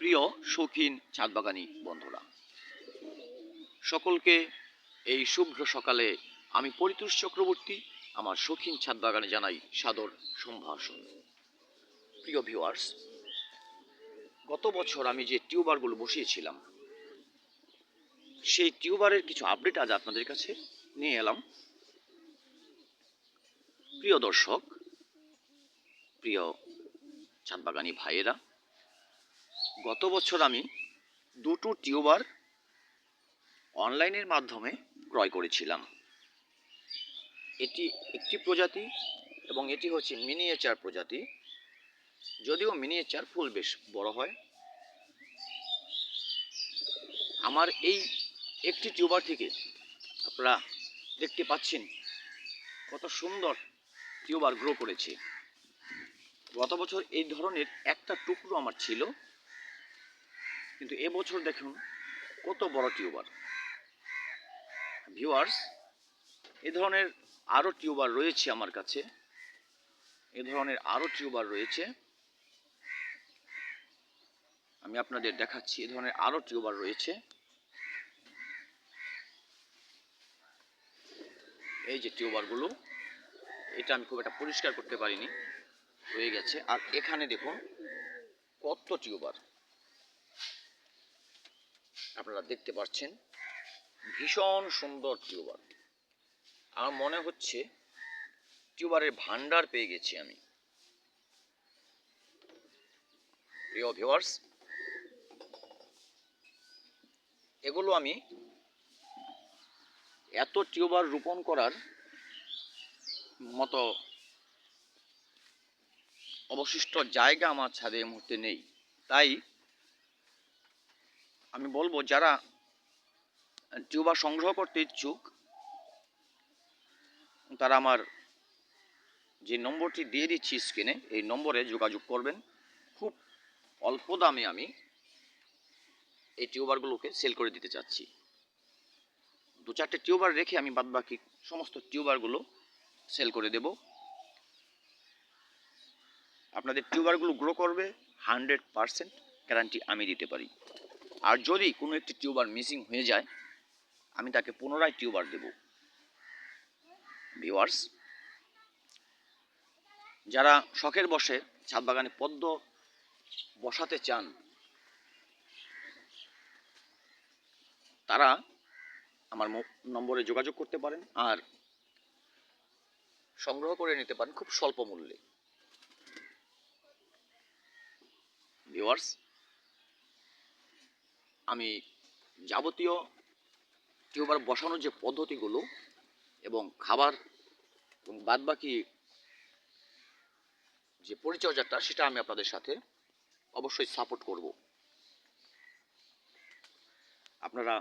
প্রিয় শৌখিন ছাদবাগানী বন্ধুরা, সকলকে এই শুভ্র সকালে আমি পরিতোষ চক্রবর্তী আমার শৌখিন ছাদবাগানে জানাই সাদর সম্ভাষণ। প্রিয় ভিউয়ার্স, গত বছর আমি যে টিউবারগুলো বসিয়েছিলাম সেই টিউবারের কিছু আপডেট আজ আপনাদের কাছে নিয়ে এলাম। প্রিয় দর্শক, প্রিয় ছাদবাগানী ভাইয়েরা, গত বছর আমি দুটো টিউবার অনলাইনের মাধ্যমে ক্রয় করেছিলাম। এটি একটি প্রজাতি এবং এটি হচ্ছে মিনিয়েচার প্রজাতি। যদিও মিনিয়েচার ফুল বেশ বড় হয়। আমার এই একটি টিউবার থেকে আপনারা দেখতে পাচ্ছেন কত সুন্দর টিউবার গ্রো করেছে। গত বছর এই ধরনের একটা টুকরো আমার ছিল, কিন্তু এবছর দেখুন কত বড় টিউবার। ভিউয়ার্স, এ ধরনের আরও টিউবার রয়েছে আমার কাছে, এ ধরনের আরও টিউবার রয়েছে, আমি আপনাদের দেখাচ্ছি। এ ধরনের আরও টিউবার রয়েছে। এই যে টিউবারগুলো, এটা আমি খুব একটা পরিষ্কার করতে পারিনি, হয়ে গেছে। আর এখানে দেখুন কত টিউবার আপনারা দেখতে পাচ্ছেন, ভীষণ সুন্দর টিউবার। আমার মনে হচ্ছে টিউবারের ভান্ডার পেয়ে গেছি আমি। প্রিয় ভিউয়ার্স, এগুলো আমি এত টিউবার রোপণ করার মতো অবশিষ্ট জায়গা আমার ছাদে এই মুহূর্তে নেই। তাই আমি বলবো, যারা টিউবার সংগ্রহ করতে ইচ্ছুক তারা আমার যে নম্বরটি দিয়ে দিচ্ছি স্ক্রিনে, এই নম্বরে যোগাযোগ করবেন। খুব অল্প দামে আমি এই টিউবারগুলোকে সেল করে দিতে চাচ্ছি। দু চারটে টিউবার রেখে আমি বাদবাকি সমস্ত টিউবারগুলো সেল করে দেব। আপনাদের টিউবারগুলো গ্রো করবে 100% গ্যারান্টি আমি দিতে পারি। আর যদি কোনো একটি টিউবার মিসিং হয়ে যায়, আমি তাকে পুনরায় টিউবার দেব। ভিউয়ার্স, যারা শখের বসে ছাদ বাগানে পদ্ম বসাতে চান তারা আমার নম্বরে যোগাযোগ করতে পারেন আর সংগ্রহ করে নিতে পারেন খুব স্বল্প মূল্যে। ভিউয়ার্স, আমি যাবতীয় টিউবার বসানোর যে পদ্ধতিগুলো এবং খাবার এবং বাদবাকি যে পরিচর্যাটা, সেটা আমি আপনাদের সাথে অবশ্যই সাপোর্ট করব। আপনারা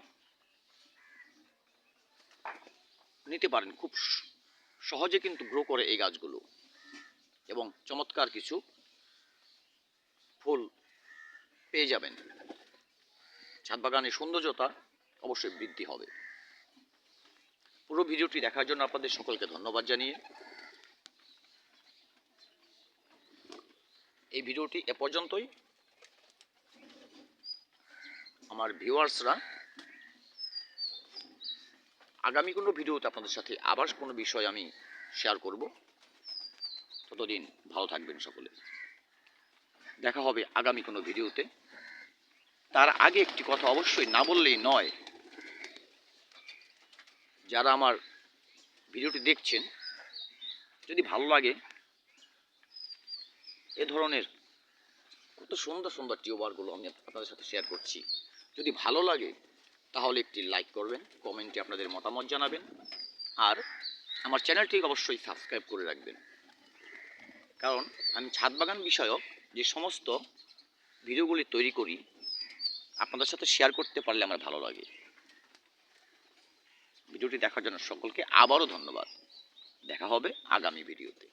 নিতে পারেন, খুব সহজে কিন্তু গ্রো করে এই গাছগুলো এবং চমৎকার কিছু ফুল পেয়ে যাবেন। ছাদ বাগানের সৌন্দর্যতা অবশ্যই বৃদ্ধি হবে। পুরো ভিডিওটি দেখার জন্য আপনাদের সকলকে ধন্যবাদ জানিয়ে এই ভিডিওটি এ পর্যন্তই। আমার ভিউয়ার্সরা, আগামী কোনো ভিডিওতে আপনাদের সাথে আবার কোনো বিষয় আমি শেয়ার করব। ততদিন ভালো থাকবেন সকলে। দেখা হবে আগামী কোনো ভিডিওতে। তার আগে একটি কথা অবশ্যই না বললেই নয়, যারা আমার ভিডিওটি দেখছেন, যদি ভালো লাগে, এ ধরনের কত সুন্দর সুন্দর টিউবারগুলো আমি আপনাদের সাথে শেয়ার করছি, যদি ভালো লাগে তাহলে একটি লাইক করবেন, কমেন্টে আপনাদের মতামত জানাবেন, আর আমার চ্যানেলটি অবশ্যই সাবস্ক্রাইব করে রাখবেন। কারণ আমি ছাদ বাগান বিষয়ক যে সমস্ত ভিডিওগুলি তৈরি করি, আপনাদের সাথে শেয়ার করতে পারলে আমার ভালো লাগে। ভিডিওটি দেখার জন্য সকলকে আবারও ধন্যবাদ। দেখা হবে আগামী ভিডিওতে।